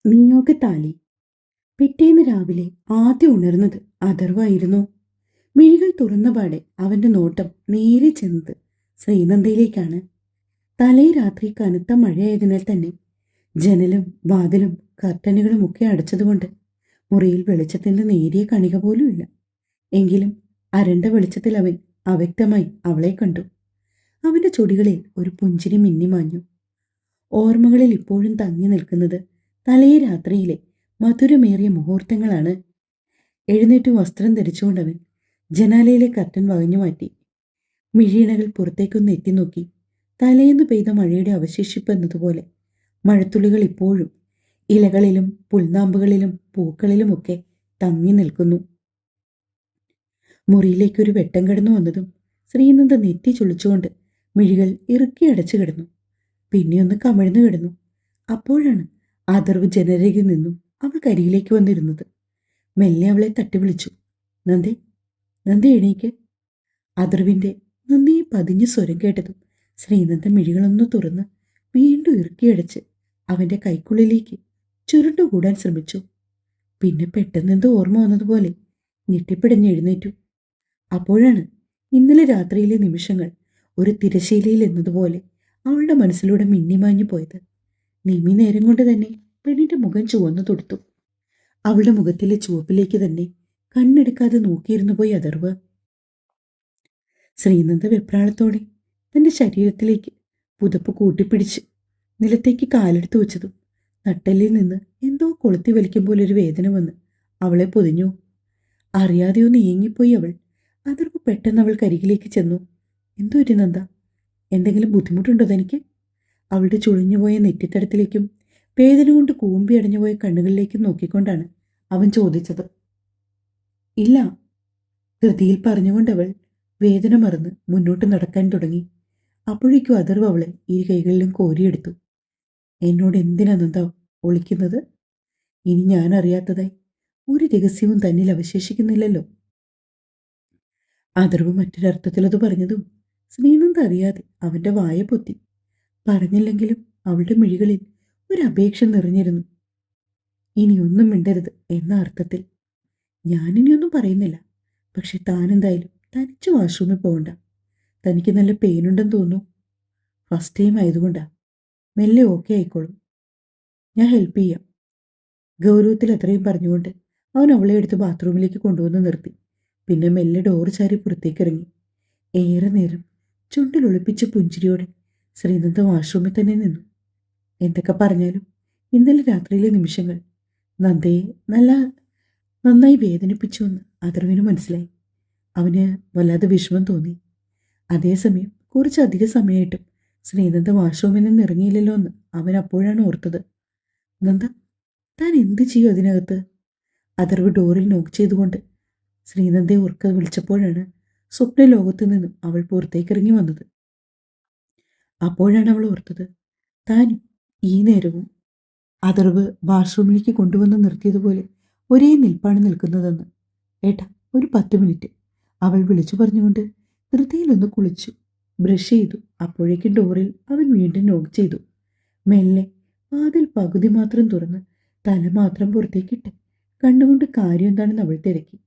നിയോഗ താലി. പിറ്റേന്ന് രാവിലെ ആദ്യം ഉണർന്നത് അഥർവായിരുന്നു. മിഴികൾ തുറന്നപാടെ അവന്റെ നോട്ടം നേരെ ചെന്നത് ശ്രീനന്ദയിലേക്കാണ്. തലേ രാത്രി കനത്ത മഴയായതിനാൽ തന്നെ ജനലും വാതിലും കർട്ടനുകളും ഒക്കെ അടച്ചതുകൊണ്ട് മുറിയിൽ വെളിച്ചത്തിന്റെ നേരിയ കണിക പോലുമില്ല. എങ്കിലും അരണ്ട വെളിച്ചത്തിൽ അവൻ അവ്യക്തമായി അവളെ കണ്ടു. അവന്റെ ചുടികളിൽ ഒരു പുഞ്ചിരി മിന്നിമാഞ്ഞു. ഓർമ്മകളിൽ ഇപ്പോഴും തങ്ങി നിൽക്കുന്നത് തലേ രാത്രിയിലെ മധുരമേറിയ മുഹൂർത്തങ്ങളാണ്. എഴുന്നേറ്റ് വസ്ത്രം ധരിച്ചുകൊണ്ടവൻ ജനാലയിലെ കർട്ടൻ വകഞ്ഞു മാറ്റി. മിഴിയിണകൾ പുറത്തേക്കൊന്ന് എത്തി നോക്കി. തലേന്ന് പെയ്ത മഴയുടെ അവശേഷിപ്പ് എന്നതുപോലെ മഴത്തുള്ളികൾ ഇപ്പോഴും ഇലകളിലും പുൽനാമ്പുകളിലും പൂക്കളിലുമൊക്കെ തങ്ങി നിൽക്കുന്നു. മുറിയിലേക്കൊരു വെട്ടം കടന്നു വന്നതും ശ്രീനന്ദ നെറ്റി ചുളിച്ചുകൊണ്ട് മിഴികൾ ഇറുക്കി അടച്ചു കിടന്നു. പിന്നെയൊന്ന് കമിഴ്ന്നു കിടന്നു. അപ്പോഴാണ് ആദർവ് ജനരയിൽ നിന്നും അവൾ കരിയിലേക്ക് വന്നിരുന്നത്. മെല്ലെ അവളെ തട്ടി വിളിച്ചു. നന്ദേ, നന്ദി എണീക്ക്. ആദർവിന്റെ നന്ദി പതിഞ്ഞ സ്വരം കേട്ടതും ശ്രീനന്ദ മിഴികളൊന്നു തുറന്ന് വീണ്ടും ഇറുക്കിയടച്ച് അവന്റെ കൈക്കുള്ളിലേക്ക് ചുരുണ്ടുകൂടാൻ ശ്രമിച്ചു. പിന്നെ പെട്ടെന്നെന്തോ ഓർമ്മ വന്നതുപോലെ ഞെട്ടിപ്പിടഞ്ഞ് എഴുന്നേറ്റു. അപ്പോഴാണ് ഇന്നലെ രാത്രിയിലെ നിമിഷങ്ങൾ ഒരു തിരശീലയിൽ എന്നതുപോലെ അവളുടെ മനസ്സിലൂടെ മിന്നിമാഞ്ഞു പോയത്. നിമി നേരം കൊണ്ട് തന്നെ പെണ്ണിന്റെ മുഖം ചുവന്നു തൊടുത്തു. അവളുടെ മുഖത്തിലെ ചുവപ്പിലേക്ക് തന്നെ കണ്ണെടുക്കാതെ നോക്കിയിരുന്നു പോയി അഥർവ്. ശ്രീനന്ദ വെപ്രാളത്തോടെ തന്റെ ശരീരത്തിലേക്ക് പുതപ്പ് കൂട്ടിപ്പിടിച്ച് നിലത്തേക്ക് കാലെടുത്തു വെച്ചതും നട്ടെല്ലിൽ നിന്ന് എന്തോ കൊളുത്തി വലിക്കും പോലൊരു വേദന വന്ന് അവളെ പൊതിഞ്ഞു. അറിയാതെ ഒന്ന് ഏങ്ങിപ്പോയി അവൾ. അഥർവ് പെട്ടെന്ന് അവൾ കരികിലേക്ക് ചെന്നു. എന്തോ ഒരു നന്ദ, എന്തെങ്കിലും ബുദ്ധിമുട്ടുണ്ടോ തനിക്ക്? അവളുടെ ചുളിഞ്ഞുപോയ നെറ്റിത്തടത്തിലേക്കും വേദന കൊണ്ട് കൂമ്പി അടഞ്ഞുപോയ കണ്ണുകളിലേക്കും നോക്കിക്കൊണ്ടാണ് അവൻ ചോദിച്ചത്. ഇല്ല, ധൃതിയിൽ പറഞ്ഞുകൊണ്ടവൾ വേദന മറന്ന് മുന്നോട്ട് നടക്കാൻ തുടങ്ങി. അപ്പോഴേക്കും അഥർവ് അവളെ ഈ കൈകളിലും കോരിയെടുത്തു. എന്നോട് എന്തിനാ നന്ദ ഒളിക്കുന്നത്? ഇനി ഞാൻ അറിയാത്തതായി ഒരു രഹസ്യവും തന്നിൽ അവശേഷിക്കുന്നില്ലല്ലോ. അഥർവ് മറ്റൊരർത്ഥത്തിലത് പറഞ്ഞതും ശ്രീനന്ദ അറിയാതെ അവന്റെ വായ പൊത്തി. പറഞ്ഞില്ലെങ്കിലും അവളുടെ മിഴികളിൽ ഒരു അപേക്ഷ നിറഞ്ഞിരുന്നു. ഇനിയൊന്നും മിണ്ടരുത് എന്ന അർത്ഥത്തിൽ. ഞാനിനിയൊന്നും പറയുന്നില്ല. പക്ഷെ താനെന്തായാലും തനിച്ച് വാഷ്റൂമിൽ പോകണ്ട. തനിക്ക് നല്ല പെയിനുണ്ടെന്ന് തോന്നുന്നു. ഫസ്റ്റ് ടൈം ആയതുകൊണ്ടാ. മെല്ലെ ഓക്കെ ആയിക്കോളും. ഞാൻ ഹെൽപ്പ് ചെയ്യാം. ഗൗരവത്തിൽ അത്രയും പറഞ്ഞുകൊണ്ട് അവൻ അവളെ എടുത്ത് ബാത്റൂമിലേക്ക് കൊണ്ടുവന്ന് നിർത്തി. പിന്നെ മെല്ലെ ഡോറ് ചാരി പുറത്തേക്ക് ഇറങ്ങി. ഏറെ നേരം ചുണ്ടിൽ ഒളിപ്പിച്ച പുഞ്ചിരിയോടെ ശ്രീനന്ദ വാഷ്റൂമിൽ തന്നെ നിന്നു. എന്തൊക്കെ പറഞ്ഞാലും ഇന്നലെ രാത്രിയിലെ നിമിഷങ്ങൾ നന്ദയെ നന്നായി വേദനിപ്പിച്ചുവെന്ന് അഥർവിന് മനസ്സിലായി. അവന് വല്ലാതെ വിഷമം തോന്നി. അതേസമയം കുറച്ചധിക സമയമായിട്ടും ശ്രീനന്ദ വാഷ്റൂമിൽ നിന്ന് ഇറങ്ങിയില്ലല്ലോ എന്ന് അവൻ അപ്പോഴാണ് ഓർത്തത്. നന്ദ, താൻ എന്ത് ചെയ്യും അതിനകത്ത്? അഥർവ് ഡോറിൽ നോക്ക് ചെയ്തുകൊണ്ട് ശ്രീനന്ദയെ ഉറക്ക വിളിച്ചപ്പോഴാണ് സ്വപ്ന ലോകത്തു നിന്നും അവൾ പുറത്തേക്ക് ഇറങ്ങി വന്നത്. അപ്പോഴാണ് അവൾ ഓർത്തത്, താൻ ഈ നേരവും അഥർവ് വാഷ്റൂമിലേക്ക് കൊണ്ടുവന്ന് നിർത്തിയതുപോലെ ഒരേ നിൽപ്പാണ് നിൽക്കുന്നതെന്ന്. ഏട്ടാ, ഒരു 10 മിനിറ്റ്, അവൾ വിളിച്ചു പറഞ്ഞുകൊണ്ട് ധൃതിയിലൊന്ന് കുളിച്ചു ബ്രഷ് ചെയ്തു. അപ്പോഴേക്കും ഡോറിൽ അവൻ വീണ്ടും നോക്ക് ചെയ്തു. മെല്ലെ വാതിൽ പകുതി മാത്രം തുറന്ന് തല മാത്രം പുറത്തേക്കിട്ട് കണ്ണുകൊണ്ട് കാര്യം എന്താണെന്ന് അവൾ തിരക്കി.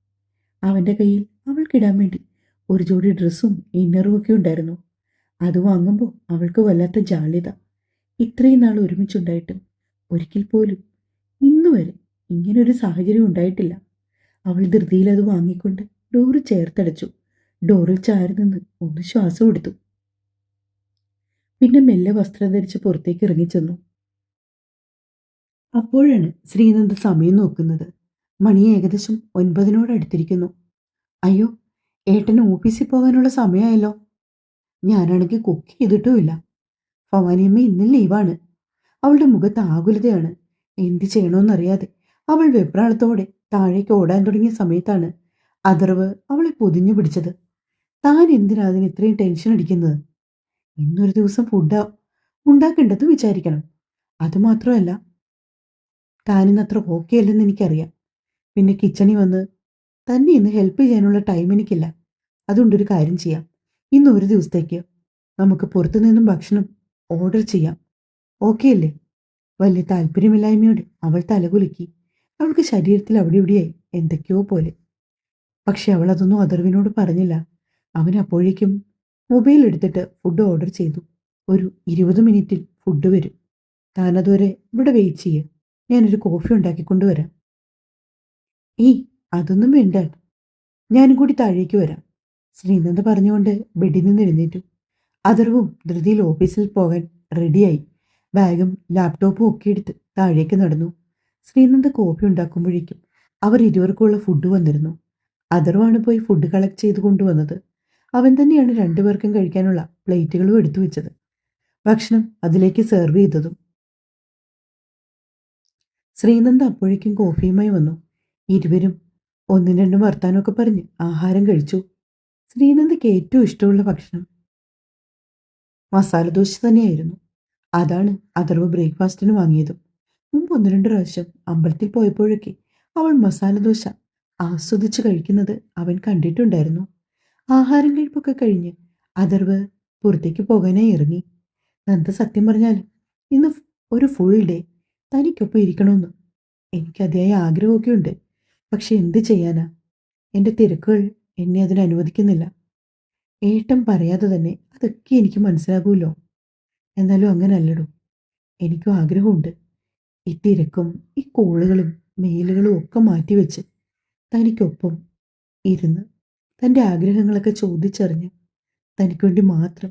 അവൻ്റെ കയ്യിൽ അവൾക്കിടാൻ വേണ്ടി ഒരു ജോഡി ഡ്രസ്സും ഇന്നറും ഒക്കെ ഉണ്ടായിരുന്നു. അത് വാങ്ങുമ്പോൾ അവൾക്ക് വല്ലാത്ത ജാള്യത. ഇത്രയും നാൾ ഒരുമിച്ചുണ്ടായിട്ടും ഒരിക്കൽ പോലും ഇന്നുവരെ ഇങ്ങനൊരു സാഹചര്യം ഉണ്ടായിട്ടില്ല. അവൾ ധൃതിയിൽ അത് വാങ്ങിക്കൊണ്ട് ഡോറ് ചേർത്തടച്ചു. ഡോറിൽ ചാരി നിന്ന് ഒന്ന് ശ്വാസം എടുത്തു. പിന്നെ മെല്ലെ വസ്ത്രം ധരിച്ച് പുറത്തേക്ക് ഇറങ്ങിച്ചെന്നു. അപ്പോഴാണ് ശ്രീനന്ദ സമയം നോക്കുന്നത്. മണി ഏകദേശം 9 അടുത്തിരിക്കുന്നു. അയ്യോ, ഏട്ടന് ഓഫീസിൽ പോകാനുള്ള സമയമായല്ലോ. ഞാനാണെങ്കിൽ കുക്ക് ചെയ്തിട്ടുമില്ല. ഭവാനിയമ്മ ഇന്നും ലീവാണ്. അവളുടെ മുഖത്ത് ആകുലതയാണ്. എന്ത് ചെയ്യണമെന്നറിയാതെ അവൾ വെപ്രാളത്തോടെ താഴേക്ക് ഓടാൻ തുടങ്ങിയ സമയത്താണ് അഥർവ് അവളെ പൊതിഞ്ഞു പിടിച്ചത്. താൻ എന്തിനാ അതിന് ഇത്രയും ടെൻഷൻ അടിക്കുന്നത്? ഇന്നൊരു ദിവസം ഫുഡ് ഉണ്ടാക്കേണ്ടത് വിചാരിക്കണം. അതുമാത്രമല്ല, താനിന്നത്ര ഓക്കെ അല്ലെന്ന് എനിക്കറിയാം. പിന്നെ കിച്ചണിൽ വന്ന് തന്നെ ഇന്ന് ഹെൽപ്പ് ചെയ്യാനുള്ള ടൈം എനിക്കില്ല. അതുകൊണ്ടൊരു കാര്യം ചെയ്യാം. ഇന്ന് ഒരു ദിവസത്തേക്ക് നമുക്ക് പുറത്തുനിന്നും ഭക്ഷണം ഓർഡർ ചെയ്യാം. ഓക്കെ അല്ലേ? വലിയ താല്പര്യമില്ലായ്മയോടെ അവൾ തലകുലുക്കി. അവൾക്ക് ശരീരത്തിൽ അവിടെ ഇവിടെയായി എന്തൊക്കെയോ പോലെ. പക്ഷെ അവൾ അതൊന്നും അഥർവിനോട് പറഞ്ഞില്ല. അവൻ അപ്പോഴേക്കും മൊബൈൽ എടുത്തിട്ട് ഫുഡ് ഓർഡർ ചെയ്തു. ഒരു 20 മിനിറ്റിൽ ഫുഡ് വരും. താനതുവരെ ഇവിടെ വെയിറ്റ് ചെയ്യ്. ഞാനൊരു കോഫി ഉണ്ടാക്കിക്കൊണ്ട് വരാം. ഏയ്, അതൊന്നും വേണ്ട. ഞാനും കൂടി താഴേക്ക് വരാം. ശ്രീനന്ദ പറഞ്ഞുകൊണ്ട് ബെഡിൽ നിന്ന് എഴുന്നേറ്റു. അഥർവും ധൃതിയിൽ ഓഫീസിൽ പോകാൻ റെഡിയായി. ബാഗും ലാപ്ടോപ്പും ഒക്കെ എടുത്ത് താഴേക്ക് നടന്നു. ശ്രീനന്ദ കോഫി ഉണ്ടാക്കുമ്പോഴേക്കും അവർ ഇരുവർക്കുള്ള ഫുഡ് വന്നിരുന്നു. അഥർവാണ് പോയി ഫുഡ് കളക്ട് ചെയ്ത് കൊണ്ടുവന്നത്. അവൻ തന്നെയാണ് രണ്ടുപേർക്കും കഴിക്കാനുള്ള പ്ലേറ്റുകളും എടുത്തു വെച്ചത്. ഭക്ഷണം അതിലേക്ക് സെർവ് ചെയ്തതും. ശ്രീനന്ദ അപ്പോഴേക്കും കോഫിയുമായി വന്നു. ഇരുവരും ഒന്നും രണ്ടും വർത്താനമൊക്കെ പറഞ്ഞ് ആഹാരം കഴിച്ചു. ശ്രീനന്ദയ്ക്ക് ഏറ്റവും ഇഷ്ടമുള്ള ഭക്ഷണം മസാല ദോശ തന്നെയായിരുന്നു. അതാണ് അഥർവ് ബ്രേക്ക്ഫാസ്റ്റിന് വാങ്ങിയതും. മുമ്പ് ഒന്ന് രണ്ട് പ്രാവശ്യം അമ്പലത്തിൽ പോയപ്പോഴൊക്കെ അവൾ മസാല ദോശ ആസ്വദിച്ച് കഴിക്കുന്നത് അവൻ കണ്ടിട്ടുണ്ടായിരുന്നു. ആഹാരം കഴിപ്പൊക്കെ കഴിഞ്ഞ് അഥർവ് പുറത്തേക്ക് പോകാനായി ഇറങ്ങി. നന്ദ സത്യം പറഞ്ഞാൽ ഇന്ന് ഒരു ഫുൾ ഡേ തനിക്കൊപ്പം ഇരിക്കണമെന്ന് എനിക്ക് അതിയായ ആഗ്രഹമൊക്കെ ഉണ്ട്. പക്ഷെ എന്ത് ചെയ്യാനാ, എൻ്റെ തിരക്കുകൾ എന്നെ അതിന് അനുവദിക്കുന്നില്ല. ഏട്ടൻ പറയാതെ തന്നെ അതൊക്കെ എനിക്ക് മനസ്സിലാകുമല്ലോ. എന്നാലും അങ്ങനെ അല്ലടോ, എനിക്കും ആഗ്രഹമുണ്ട്. ഈ തിരക്കും ഈ കോളുകളും മെയിലുകളും ഒക്കെ മാറ്റിവെച്ച് തനിക്കൊപ്പം ഇരുന്ന് തൻ്റെ ആഗ്രഹങ്ങളൊക്കെ ചോദിച്ചറിഞ്ഞ് തനിക്ക് വേണ്ടി മാത്രം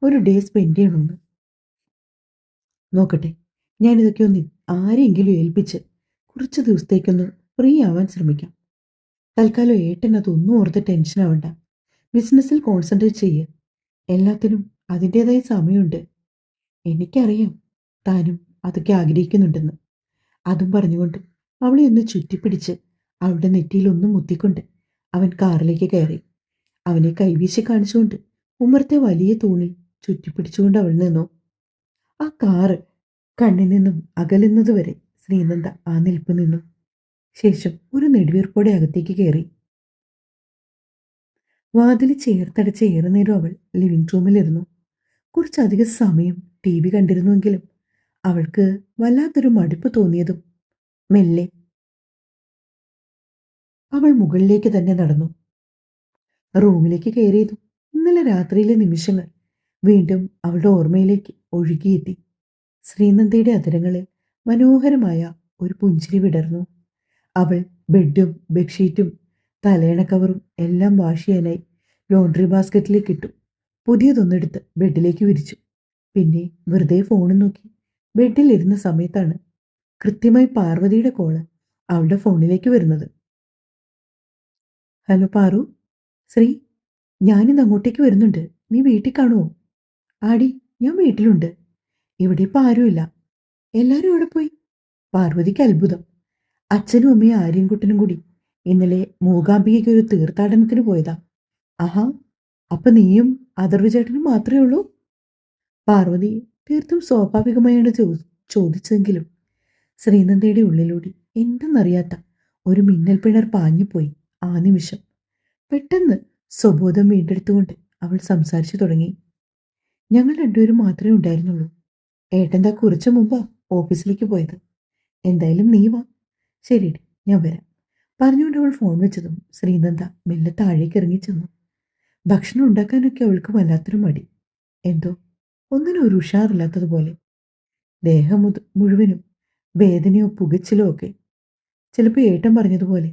ഒരു ഡേ സ്പെൻഡ് ചെയ്യണമെന്ന്. നോക്കട്ടെ, ഞാനിതൊക്കെ ഒന്ന് ആരെയെങ്കിലും ഏൽപ്പിച്ച് കുറച്ച് ദിവസത്തേക്കൊന്ന് ഫ്രീ ആവാൻ ശ്രമിക്കാം. തൽക്കാലം ഏട്ടൻ അതൊന്നും ഓർത്ത് ടെൻഷൻ ആവണ്ട. ബിസിനസ്സിൽ കോൺസെൻട്രേറ്റ് ചെയ്യുക. എല്ലാത്തിനും അതിൻ്റെതായ സമയമുണ്ട്. എനിക്കറിയാം താനും അതൊക്കെ ആഗ്രഹിക്കുന്നുണ്ടെന്ന്. അതും പറഞ്ഞുകൊണ്ട് അവളെ ഒന്ന് ചുറ്റിപ്പിടിച്ച് അവളുടെ നെറ്റിയിൽ ഒന്നും മുത്തിക്കൊണ്ട് അവൻ കാറിലേക്ക് കയറി. അവനെ കൈവീശി കാണിച്ചുകൊണ്ട് ഉമ്മറത്തെ വലിയ തൂണിൽ ചുറ്റിപ്പിടിച്ചുകൊണ്ട് അവൾ നിന്നു. ആ കാറ് കണ്ണിൽ നിന്നും അകലുന്നതുവരെ ശ്രീനന്ദ ആ നിൽപ്പ് നിന്നു. ശേഷം ഒരു നെടുവീർപ്പോടെ അകത്തേക്ക് കയറി. വാതിൽ ചേർത്തടച്ച് ഏറെ നേരം അവൾ ലിവിംഗ് റൂമിലിരുന്നു. കുറച്ചധികം സമയം TV കണ്ടിരുന്നുവെങ്കിലും അവൾക്ക് വല്ലാത്തൊരു മടുപ്പ് തോന്നിയതും മെല്ലെ അവൾ മുകളിലേക്ക് തന്നെ നടന്നു. റൂമിലേക്ക് കയറിയതും ഇന്നലെ രാത്രിയിലെ നിമിഷങ്ങൾ വീണ്ടും അവളുടെ ഓർമ്മയിലേക്ക് ഒഴുകിയെത്തി. ശ്രീനന്ദയുടെ അധരങ്ങളിൽ മനോഹരമായ ഒരു പുഞ്ചിരി വിടർന്നു. അവൾ ബെഡും ബെഡ്ഷീറ്റും തലയണ കവറും എല്ലാം വാഷ് ചെയ്യാനായി ലോണ്ടറി ബാസ്ക്കറ്റിലേക്ക് ഇട്ടു. പുതിയതൊന്നെടുത്ത് ബെഡിലേക്ക് വിരിച്ചു. പിന്നെ വെറുതെ ഫോണും നോക്കി ബെഡിൽ ഇരുന്ന സമയത്താണ് കൃത്യമായി പാർവതിയുടെ കോള് അവളുടെ ഫോണിലേക്ക് വരുന്നത്. ഹലോ പാറു. ശ്രീ, ഞാനിന്ന് അങ്ങോട്ടേക്ക് വരുന്നുണ്ട്. നീ വീട്ടിൽ കാണുമോ? ആടി, ഞാൻ വീട്ടിലുണ്ട്. ഇവിടെ ഇപ്പം ആരുമില്ല. എല്ലാവരും എവിടെ പോയി? പാർവതിക്ക് അത്ഭുതം. അച്ഛനും അമ്മയും ആര്യൻകുട്ടനും കൂടി ഇന്നലെ മൂകാംബികയ്ക്ക് ഒരു തീർത്ഥാടനത്തിന് പോയതാ. ആഹാ, അപ്പൊ നീയും അഥർവ്വ ചേട്ടനും മാത്രമേ ഉള്ളൂ? പാർവതി തീർത്തും സ്വാഭാവികമായാണ് ചോദിച്ചെങ്കിലും ശ്രീനന്ദയുടെ ഉള്ളിലൂടെ എന്തെന്നറിയാത്ത ഒരു മിന്നൽ പിണർ പാഞ്ഞുപോയി. ആ നിമിഷം പെട്ടെന്ന് സ്വബോധം വീണ്ടെടുത്തുകൊണ്ട് അവൾ സംസാരിച്ചു തുടങ്ങി. ഞങ്ങൾ രണ്ടുപേരും മാത്രമേ ഉണ്ടായിരുന്നുള്ളൂ. ഏട്ടൻ്റെ കുറച്ചു മുമ്പാ ഓഫീസിലേക്ക് പോയത്. എന്തായാലും നീ വാ. ശരിയടി, ഞാൻ വരാം. പറഞ്ഞുകൊണ്ട് അവൾ ഫോൺ വെച്ചതും ശ്രീനന്ദ മെല്ലെ താഴേക്ക് ഇറങ്ങിച്ചെന്നു. ഭക്ഷണം ഉണ്ടാക്കാനൊക്കെ അവൾക്ക് വല്ലാത്തൊരു മടി. എന്തോ ഒന്നിനും ഒരു ഉഷാറില്ലാത്തതുപോലെ. ദേഹം മുഴുവനും വേദനയോ പുകച്ചിലോ ഒക്കെ. ചിലപ്പോൾ ഏട്ടൻ പറഞ്ഞതുപോലെ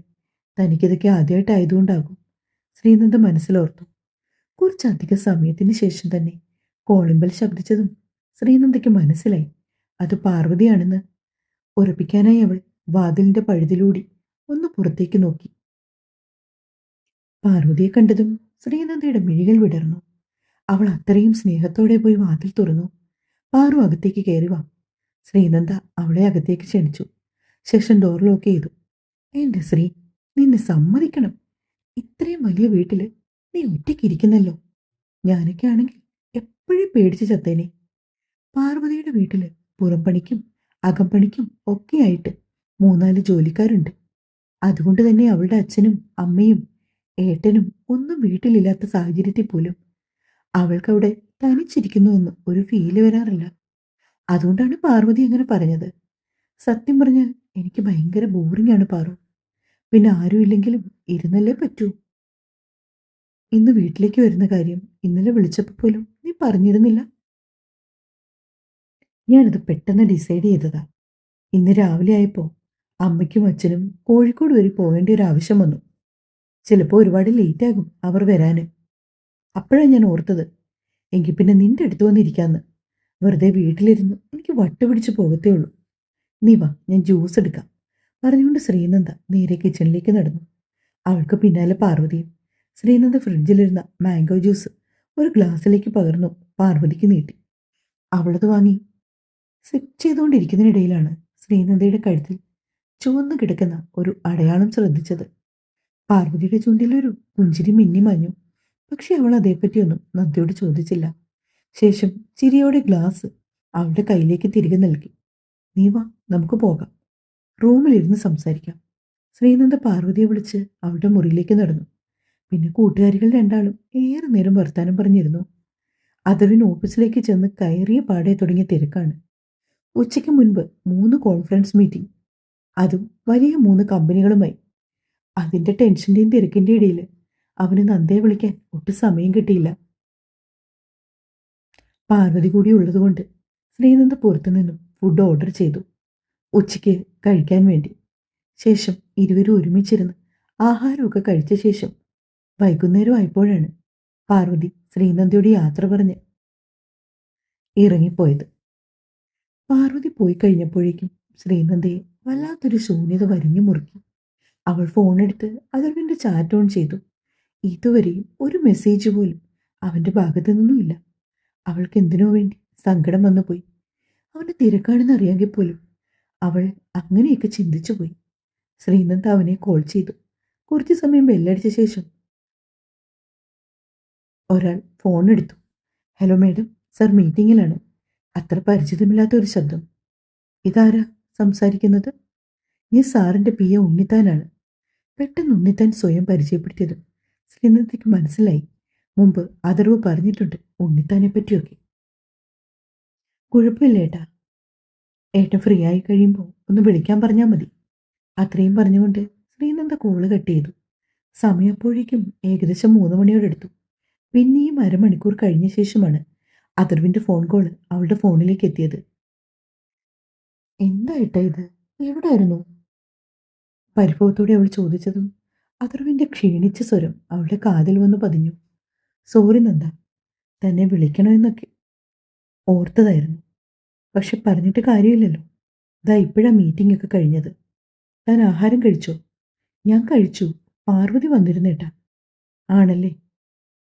തനിക്കിതൊക്കെ ആദ്യമായിട്ടായതുകൊണ്ടാകും. ശ്രീനന്ദ മനസ്സിലോർത്തു. കുറച്ചധികം സമയത്തിന് ശേഷം തന്നെ കോളിംഗ് ബെൽ ശബ്ദിച്ചതും ശ്രീനന്ദയ്ക്ക് മനസ്സിലായി അത് പാർവതിയാണെന്ന്. ഉറപ്പിക്കാനായി അവൾ വാതിലിന്റെ പഴുതിലൂടി ഒന്ന് പുറത്തേക്ക് നോക്കി. പാർവതിയെ കണ്ടതും ശ്രീനന്ദയുടെ മിഴികൾ വിടർന്നു. അവൾ അത്രയും സ്നേഹത്തോടെ പോയി വാതിൽ തുറന്നു. പാറു അകത്തേക്ക് കയറി വാ. ശ്രീനന്ദ അവളെ അകത്തേക്ക് ക്ഷണിച്ചു. ശേഷം ഡോർ ലോക്ക് ചെയ്തു. എന്റെ ശ്രീ, നിന്നെ സമ്മതിക്കണം. ഇത്രയും വലിയ വീട്ടില് നീ ഒറ്റയ്ക്കിരിക്കുന്നല്ലോ. ഞാനൊക്കെ ആണെങ്കിൽ എപ്പോഴും പേടിച്ച് ചത്തേനെ. പാർവതിയുടെ വീട്ടില് പുറംപണിക്കും അകംപണിക്കും ഒക്കെയായിട്ട് 3-4 ജോലിക്കാരുണ്ട്. അതുകൊണ്ട് തന്നെ അവളുടെ അച്ഛനും അമ്മയും ഏട്ടനും ഒന്നും വീട്ടിലില്ലാത്ത സാഹചര്യത്തിൽ പോലും അവൾക്കവിടെ തനിച്ചിരിക്കുന്നുവെന്ന് ഒരു ഫീല് വരാറില്ല. അതുകൊണ്ടാണ് പാർവതി അങ്ങനെ പറഞ്ഞത്. സത്യം പറഞ്ഞാൽ എനിക്ക് ഭയങ്കര ബോറിംഗ് ആണ് പാറു. പിന്നെ ആരും ഇല്ലെങ്കിലും ഇരുന്നല്ലേ പറ്റൂ. ഇന്ന് വീട്ടിലേക്ക് വരുന്ന കാര്യം ഇന്നലെ വിളിച്ചപ്പോൾ പോലും നീ പറഞ്ഞിരുന്നില്ല. ഞാനത് പെട്ടെന്ന് ഡിസൈഡ് ചെയ്തതാ. ഇന്ന് രാവിലെ ആയപ്പോൾ അമ്മയ്ക്കും അച്ഛനും കോഴിക്കോട് വരെ പോകേണ്ട ഒരു ആവശ്യം വന്നു. ചിലപ്പോൾ ഒരുപാട് ലേറ്റ് ആകും അവർ വരാന്. അപ്പോഴാണ് ഞാൻ ഓർത്തത്, എങ്കിൽ പിന്നെ നിന്റെ അടുത്ത് വന്നിരിക്കാന്ന്. വെറുതെ വീട്ടിലിരുന്ന് എനിക്ക് വട്ടുപിടിച്ച് പോകത്തേ ഉള്ളൂ. നീ വാ, ഞാൻ ജ്യൂസ് എടുക്കാം പറഞ്ഞുകൊണ്ട് ശ്രീനന്ദ നേരെ കിച്ചണിലേക്ക് നടന്നു. അവൾക്ക് പിന്നാലെ പാർവതിയും. ശ്രീനന്ദ ഫ്രിഡ്ജിലിരുന്ന മാംഗോ ജ്യൂസ് ഒരു ഗ്ലാസ്സിലേക്ക് പകർന്നു പാർവതിക്ക് നീട്ടി. അവളത് വാങ്ങി സിപ്പ് ചെയ്തുകൊണ്ടിരിക്കുന്നതിനിടയിലാണ് ശ്രീനന്ദയുടെ കഴുത്തിൽ ചുവന്നു കിടക്കുന്ന ഒരു അടയാളം ശ്രദ്ധിച്ചത്. പാർവതിയുടെ ചുണ്ടിലൊരു പുഞ്ചിരി മിന്നി മാഞ്ഞു. പക്ഷെ അവൾ അതേപ്പറ്റിയൊന്നും നന്ദിയോട് ചോദിച്ചില്ല. ശേഷം ചിരിയോടെ ഗ്ലാസ് അവളുടെ കയ്യിലേക്ക് തിരികെ നൽകി. നീ വാ, നമുക്ക് പോകാം, റൂമിലിരുന്ന് സംസാരിക്കാം. ശ്രീനന്ദ പാർവതിയെ വിളിച്ച് അവളുടെ മുറിയിലേക്ക് നടന്നു. പിന്നെ കൂട്ടുകാരികൾ രണ്ടാളും ഏറെ നേരം വർത്താനം പറഞ്ഞിരുന്നു. അദർവിന് ഓഫീസിലേക്ക് ചെന്ന് കയറിയ പാടെ തുടങ്ങിയ തിരക്കാണ്. ഉച്ചയ്ക്ക് മുൻപ് 3 കോൺഫറൻസ് മീറ്റിംഗ്, അതും വലിയ 3 കമ്പനികളുമായി. അതിന്റെ ടെൻഷന്റെയും തിരക്കിന്റെ ഇടയിൽ അവന് നന്ദയെ വിളിക്കാൻ ഒട്ടും സമയം കിട്ടിയില്ല. പാർവതി കൂടി ഉള്ളതുകൊണ്ട് ശ്രീനന്ദ പുറത്തുനിന്നും ഫുഡ് ഓർഡർ ചെയ്തു, ഉച്ചയ്ക്ക് കഴിക്കാൻ വേണ്ടി. ശേഷം ഇരുവരും ഒരുമിച്ചിരുന്ന് ആഹാരമൊക്കെ കഴിച്ച ശേഷം വൈകുന്നേരം ആയപ്പോഴാണ് പാർവതി ശ്രീനന്ദയോട് യാത്ര പറഞ്ഞ് ഇറങ്ങിപ്പോയത്. പാർവതി പോയി കഴിഞ്ഞപ്പോഴേക്കും ശ്രീനന്ദയെ വല്ലാത്തൊരു ശൂന്യത വരിഞ്ഞു മുറുക്കി. അവൾ ഫോണെടുത്ത് അദർവിന്റെ ചാറ്റ് ഓൺ ചെയ്തു. ഇതുവരെയും ഒരു മെസ്സേജ് പോലും അവന്റെ ഭാഗത്തു നിന്നുമില്ല. അവൾക്ക് എന്തിനോ വേണ്ടി സങ്കടം വന്നുപോയി. അവന്റെ തിരക്കാണെന്ന് അറിയാമെങ്കിൽ പോലും അവൾ അങ്ങനെയൊക്കെ ചിന്തിച്ചു പോയി. ശ്രീനന്ദ അവനെ കോൾ ചെയ്തു. കുറച്ചു സമയം ബെല്ലടിച്ച ശേഷം ഒരാൾ ഫോൺ എടുത്തു. ഹലോ മാഡം, സർ മീറ്റിങ്ങിലാണ്. അത്ര പരിചിതമില്ലാത്ത ഒരു ശബ്ദം. ഇതാരാ സംസാരിക്കുന്നത്? ഞാൻ സാറിന്റെ പിയ ഉണ്ണിത്താനാണ്. പെട്ടെന്ന് ഉണ്ണിത്താൻ സ്വയം പരിചയപ്പെടുത്തിയത് ശ്രീനന്ദയ്ക്ക് മനസ്സിലായി. മുമ്പ് അഥർവ് പറഞ്ഞിട്ടുണ്ട് ഉണ്ണിത്താനെ പറ്റിയൊക്കെ. കുഴപ്പമില്ല ഏട്ടാ, ഏട്ടൻ ഫ്രീ ആയി കഴിയുമ്പോൾ ഒന്ന് വിളിക്കാൻ പറഞ്ഞാൽ മതി. അത്രയും പറഞ്ഞുകൊണ്ട് ശ്രീനന്ദ കോള് കട്ട് ചെയ്തു. സമയം അപ്പോഴേക്കും ഏകദേശം 3 മണിയോടെടുത്തു. പിന്നെയും അരമണിക്കൂർ കഴിഞ്ഞ ശേഷമാണ് അഥർവിന്റെ ഫോൺ കോൾ അവളുടെ ഫോണിലേക്ക് എത്തിയത്. എന്താ ഏട്ടാ ഇത്, എവിടായിരുന്നു? പരിഭവത്തോടെ അവൾ ചോദിച്ചതും അഥർവിന്റെ ക്ഷീണിച്ച സ്വരം അവളുടെ കാതിൽ വന്ന് പതിഞ്ഞു. സോറി നന്ദ, തന്നെ വിളിക്കണമെന്നൊക്കെ ഓർത്തതായിരുന്നു. പക്ഷെ പറഞ്ഞിട്ട് കാര്യമില്ലല്ലോ. ദാ ഇപ്പോഴാ മീറ്റിംഗ് ഒക്കെ കഴിഞ്ഞത്. താൻ ആഹാരം കഴിച്ചോ? ഞാൻ കഴിച്ചു. പാർവതി വന്നിരുന്നേട്ടാ. ആണല്ലേ?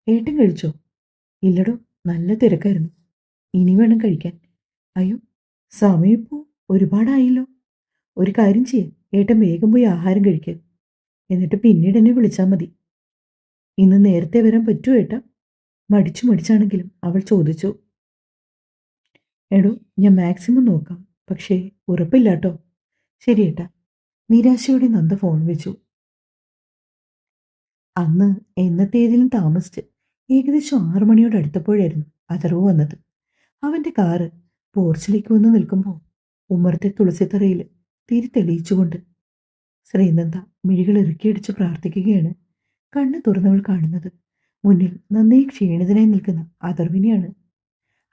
ഏട്ടൻ കഴിച്ചോ? ഇല്ലടോ, നല്ല തിരക്കായിരുന്നു. ഇനി വേണം കഴിക്കാൻ. അയ്യോ, സമയം ഇപ്പോൾ ഒരുപാടായല്ലോ. ഒരു കാര്യം ചെയ്യേ, ഏട്ടൻ വേഗം പോയി ആഹാരം കഴിക്കുക. എന്നിട്ട് പിന്നീട് എന്നെ വിളിച്ചാൽ മതി. ഇന്ന് നേരത്തെ വരാൻ പറ്റുമോ ഏട്ടാ? മടിച്ചാണെങ്കിലും അവൾ ചോദിച്ചു. എടോ, ഞാൻ മാക്സിമം നോക്കാം. പക്ഷേ ഉറപ്പില്ലാട്ടോ. ശരി ഏട്ടാ. നിരാശയോടെ നന്ദ ഫോൺ വെച്ചു. അന്ന് എന്നത്തേതിലും താമസിച്ച് ഏകദേശം 6 മണിയോട് അടുത്തപ്പോഴായിരുന്നു അഥർവ് വന്നത്. അവന്റെ കാറ് പോർച്ചിലേക്ക് വന്ന് നിൽക്കുമ്പോൾ ഉമ്മറത്തെ തുളസിത്തറയിൽ തിരി തെളിയിച്ചുകൊണ്ട് ശ്രീനന്ദ മിഴികൾ ഇറുക്കിയടിച്ച് പ്രാർത്ഥിക്കുകയാണ്. കണ്ണ് തുറന്നവൾ കാണുന്നത് മുന്നിൽ നന്നേ ക്ഷീണിതനായി നിൽക്കുന്ന അഥർവിനെയാണ്.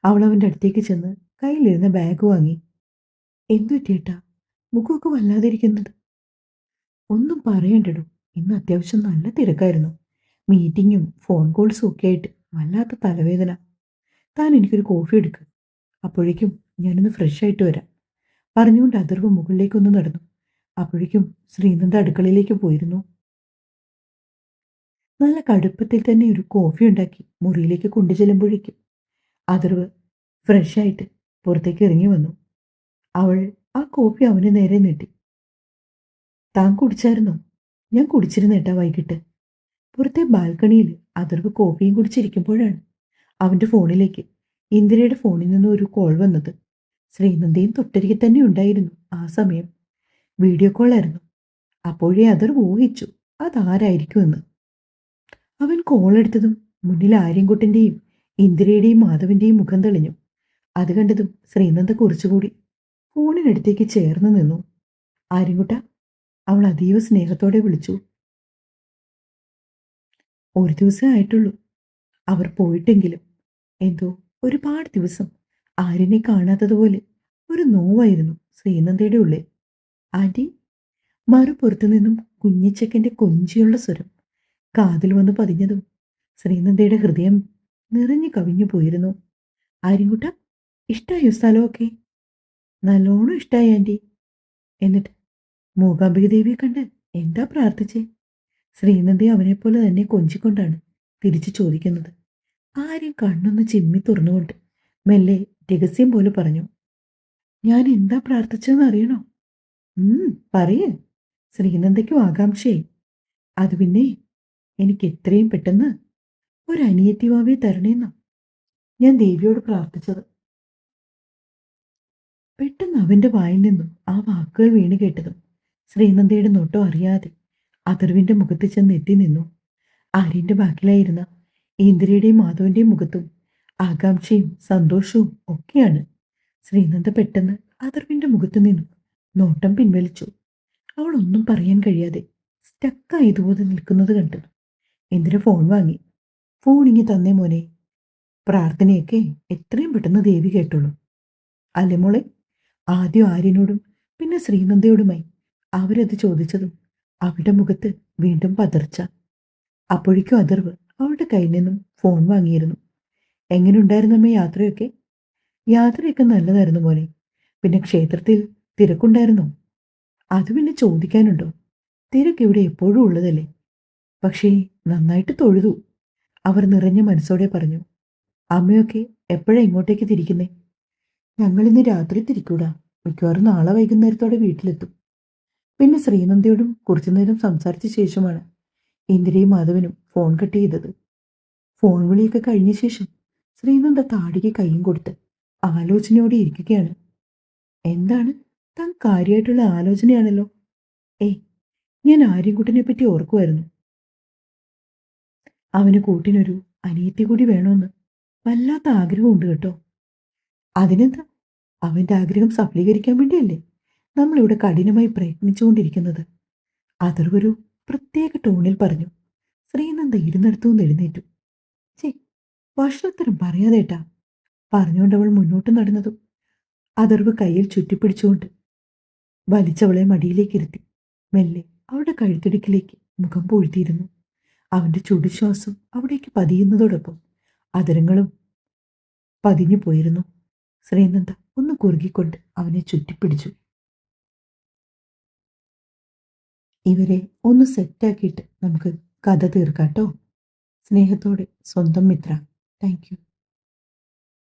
അവൾ അവൻ്റെ അടുത്തേക്ക് ചെന്ന് കയ്യിലിരുന്ന ബാഗ് വാങ്ങി. എന്തു പറ്റിയേട്ടാ, മുഖമൊക്കെ വല്ലാതിരിക്കുന്നത്? ഒന്നും പറയണ്ടടോ, ഇന്ന് അത്യാവശ്യം നല്ല തിരക്കായിരുന്നു. മീറ്റിങ്ങും ഫോൺ കോൾസും ഒക്കെ ആയിട്ട് വല്ലാത്ത തലവേദന. താൻ എനിക്കൊരു കോഫി എടുക്ക്, അപ്പോഴേക്കും ഞാനൊന്ന് ഫ്രഷ് ആയിട്ട് വരാം പറഞ്ഞുകൊണ്ട് അഥർവ് മുകളിലേക്കൊന്ന് നടന്നു. അപ്പോഴേക്കും ശ്രീനന്ദ അടുക്കളയിലേക്ക് പോയിരുന്നു. നല്ല കടുപ്പത്തിൽ തന്നെ ഒരു കോഫി ഉണ്ടാക്കി മുറിയിലേക്ക് കൊണ്ടുചെല്ലുമ്പോഴേക്കും അഥർവ് ഫ്രഷായിട്ട് പുറത്തേക്ക് ഇറങ്ങി വന്നു. അവൾ ആ കോഫി അവന് നേരെ നീട്ടി. താൻ കുടിച്ചായിരുന്നോ? ഞാൻ കുടിച്ചിരുന്നേട്ടാ വൈകിട്ട്. പുറത്തെ ബാൽക്കണിയിൽ അഥർവ് കോഫിയും കുടിച്ചിരിക്കുമ്പോഴാണ് അവന്റെ ഫോണിലേക്ക് ഇന്ദിരയുടെ ഫോണിൽ നിന്ന് ഒരു കോൾ വന്നത്. ശ്രീനന്ദയും തൊട്ടരികെ തന്നെ ഉണ്ടായിരുന്നു ആ സമയം. വീഡിയോ കോളായിരുന്നു. അപ്പോഴേ അഥർവ് ഊഹിച്ചു അതാരായിരിക്കുമെന്ന്. അവൻ കോൾ എടുത്തതും മുന്നിൽ ആര്യൻകുട്ടന്റെയും ഇന്ദിരയുടെയും മാധവന്റെയും മുഖം തെളിഞ്ഞു. അത് കണ്ടതും ശ്രീനന്ദ കുറച്ചുകൂടി ഫോണിനടുത്തേക്ക് ചേർന്ന് നിന്നു. ആര്യൻകുട്ട, അവൾ അതീവ സ്നേഹത്തോടെ വിളിച്ചു. ഒരു ദിവസമേ ആയിട്ടുള്ളൂ അവർ പോയിട്ടെങ്കിലും. എന്തോ ഒരുപാട് ദിവസം ആര്യനെ കാണാത്തതുപോലെ ഒരു നോവായിരുന്നു ശ്രീനന്ദയുടെ ഉള്ളിൽ. ആന്റി, മറുപുറത്തു നിന്നും കുഞ്ഞിച്ചക്കന്റെ കൊഞ്ചിയുള്ള സ്വരം കാതിൽ വന്ന് പതിഞ്ഞതും ശ്രീനന്ദയുടെ ഹൃദയം നിറഞ്ഞു കവിഞ്ഞു പോയിരുന്നു. ആര്യൻകുട്ട, ഇഷ്ടായോ സ്ഥലമൊക്കെ? നല്ലോണം ഇഷ്ടായി ആന്റി. എന്നിട്ട് മൂകാംബിക ദേവിയെ കണ്ട് എന്താ പ്രാർത്ഥിച്ചേ? ശ്രീനന്ദയെ അവനെപ്പോലെ തന്നെ കൊഞ്ചിക്കൊണ്ടാണ് തിരിച്ചു ചോദിക്കുന്നത്. ആര്യം കണ്ണൊന്ന് ചിമ്മി തുറന്നുകൊണ്ട് മെല്ലെ രഹസ്യം പോലെ പറഞ്ഞു. ഞാൻ എന്താ പ്രാർത്ഥിച്ചതെന്ന് അറിയണോ? പറയേ. ശ്രീനന്ദയ്ക്കും ആകാംക്ഷയായി. അത് പിന്നെ എനിക്ക് എത്രയും പെട്ടെന്ന് ഒരു അനിയത്തിവാവെ തരണേന്നാ ഞാൻ ദേവിയോട് പ്രാർത്ഥിച്ചത്. പെട്ടെന്ന് അവന്റെ വായിൽ നിന്നും ആ വാക്കുകൾ വീണ് കേട്ടതും ശ്രീനന്ദയുടെ നോട്ടം അറിയാതെ അഥർവിന്റെ മുഖത്ത് ചെന്ന് എത്തി നിന്നു. ആര്യന്റെ ബാക്കിലായിരുന്ന ഇന്ദ്രയുടെയും മാധവന്റെയും മുഖത്തും ആകാംക്ഷയും സന്തോഷവും ഒക്കെയാണ്. ശ്രീനന്ദ പെട്ടെന്ന് അഥർവിന്റെ മുഖത്തു നിന്നും നോട്ടം പിൻവലിച്ചു. അവൾ ഒന്നും പറയാൻ കഴിയാതെ സ്റ്റക്കായതുപോലെ നിൽക്കുന്നത് കണ്ടു. ഇന്ദിര ഫോൺ വാങ്ങി. ഫോണിങ്ങി തന്നേ മോനെ. പ്രാർത്ഥനയൊക്കെ എത്രയും പെട്ടെന്ന് ദേവി കേട്ടോളൂ. അല്ലേ മോളെ? ആദ്യം ആര്യനോടും പിന്നെ ശ്രീനന്ദയോടുമായി അവരത് ചോദിച്ചതും അവരുടെ മുഖത്ത് വീണ്ടും പതർച്ച. അപ്പോഴേക്കും അഥർവ് അവളുടെ കയ്യിൽ നിന്നും ഫോൺ വാങ്ങിയിരുന്നു. എങ്ങനെയുണ്ടായിരുന്നമ്മ യാത്രയൊക്കെ? യാത്രയൊക്കെ നല്ലതായിരുന്നു മോനെ. പിന്നെ ക്ഷേത്രത്തിൽ തിരക്കുണ്ടായിരുന്നോ? അത് പിന്നെ ചോദിക്കാനുണ്ടോ? തിരക്ക് ഇവിടെ എപ്പോഴും ഉള്ളതല്ലേ. പക്ഷേ നന്നായിട്ട് തൊഴുതു. അവർ നിറഞ്ഞ മനസ്സോടെ പറഞ്ഞു. അമ്മയൊക്കെ എപ്പോഴാ ഇങ്ങോട്ടേക്ക് തിരിക്കുന്നേ? ഞങ്ങളിന്ന് രാത്രി തിരിക്കൂടാ. മിക്കവാറും നാളെ വൈകുന്നേരത്തോടെ വീട്ടിലെത്തും. പിന്നെ ശ്രീനന്ദയോടും കുറച്ചുനേരം സംസാരിച്ച ശേഷമാണ് ഇന്ദിരയും മാധവനും ഫോൺ കട്ട് ചെയ്തത്. ഫോൺ വിളിയൊക്കെ കഴിഞ്ഞ ശേഷം ശ്രീനന്ദ താടിക്ക് കൈയും കൊടുത്ത് ആലോചനയോടെ ഇരിക്കുകയാണ്. എന്താണ്? താൻ കാര്യമായിട്ടുള്ള ആലോചനയാണല്ലോ. ഏയ്, ഞാൻ ആര്യൻകുട്ടനെ പറ്റി ഓർക്കുമായിരുന്നു. അവന് കൂട്ടിനൊരു അനിയത്തി കൂടി വേണമെന്ന് വല്ലാത്ത ആഗ്രഹമുണ്ട് കേട്ടോ. അതിനെന്താ? അവന്റെ ആഗ്രഹം സഫലീകരിക്കാൻ വേണ്ടിയല്ലേ നമ്മളിവിടെ കഠിനമായി പ്രയത്നിച്ചുകൊണ്ടിരിക്കുന്നത്. അഥർവൊരു പ്രത്യേക ടോണിൽ പറഞ്ഞു. ശ്രീനന്ദ ഇരുന്നിടത്തുനിന്ന് എഴുന്നേറ്റു. ചേ, ഭക്ഷണത്തരം പറയാതേട്ടാ. പറഞ്ഞുകൊണ്ട് അവൾ മുന്നോട്ട് നടന്നതും അഥർവ് കയ്യിൽ ചുറ്റിപ്പിടിച്ചുകൊണ്ട് വലിച്ചവളെ മടിയിലേക്ക് ഇരുത്തി മെല്ലെ അവളുടെ കഴുത്തിടുക്കിലേക്ക് മുഖം പൂഴ്ത്തിയിരുന്നു. അവന്റെ ചുടുശ്വാസം അവിടേക്ക് പതിയുന്നതോടൊപ്പം അതരങ്ങളും പതിഞ്ഞു പോയിരുന്നു. ശ്രീനന്ദ ഒന്ന് കുറുകിക്കൊണ്ട് അവനെ ചുറ്റിപ്പിടിച്ചു. ഇവരെ ഒന്ന് സെറ്റാക്കിയിട്ട് നമുക്ക് കഥ തീർക്കാട്ടോ. സ്നേഹത്തോടെ സ്വന്തം മിത്ര. Thank you.